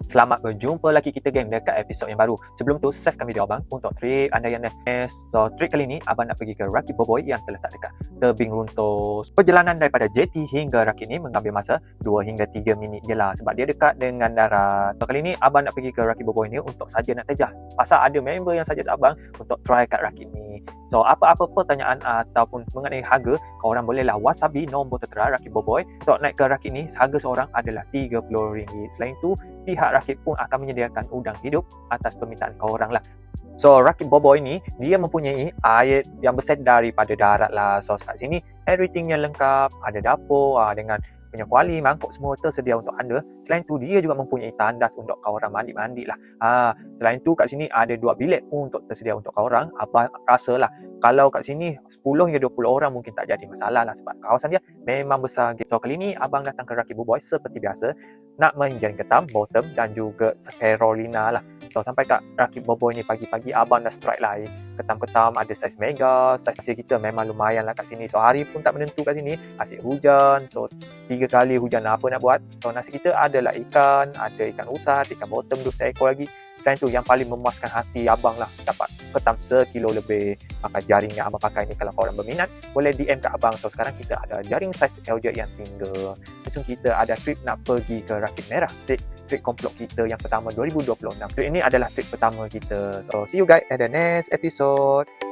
Selamat berjumpa lagi kita geng dekat episod yang baru. Sebelum tu, save kami video abang untuk trik anda yang So, trik kali ni abang nak pergi ke Rakit Boboiboy yang terletak dekat tebing runtuh. Perjalanan daripada JT hingga Rakit ni mengambil masa 2 hingga 3 minit je lah sebab dia dekat dengan darat. So, kali ni abang nak pergi ke Rakit Boboiboy ni untuk saja nak terjah. Pasal ada member yang suggest abang untuk try kat Rakit ni. So, apa-apa pertanyaan ataupun mengenai harga, korang bolehlah wasabi nombor tertera Rakit Boboiboy. Untuk naik ke Rakit ni, harga seorang adalah RM30. Selain tu, pihak Rakit pun akan menyediakan udang hidup atas permintaan korang lah. So, Rakit Boboiboy ni, dia mempunyai air yang bersih daripada darat lah. So, kat sini, everythingnya lengkap. Ada dapur dengan punya kuali, mangkuk semua tersedia untuk anda. Selain tu, dia juga mempunyai tandas untuk korang mandi-mandi lah. Selain tu, kat sini ada 2 bilik pun untuk tersedia untuk korang. Abang rasalah, kalau kat sini 10 hingga 20 orang mungkin tak jadi masalah lah sebab kawasan dia memang besar. So, kali ni abang datang ke Rakit Boboiboy seperti biasa nak menjaring ketam, bottom dan juga spirulina lah. So, sampai kat Rakit Boboiboy ni pagi-pagi abang dah strike lah ketam-ketam ada saiz mega. Saiz nasi kita memang lumayan lah kat sini. So, hari pun tak menentu kat sini, asyik hujan. So, 3 kali hujan, apa nak buat. So, nasi kita adalah ikan, ada ikan usat, ikan bottom 2 seekor lagi. Selain tu, yang paling memuaskan hati abang lah, dapat ketam 1 kilo lebih. Maka jaring yang abang pakai ni, kalau korang berminat, boleh DM kat abang. So, sekarang kita ada jaring saiz LJ yang tinggal. Langsung kita ada trip nak pergi ke Rakit Merah. Trip komplot kita yang pertama 2026. Trip ini adalah trip pertama kita. So, see you guys at the next episode.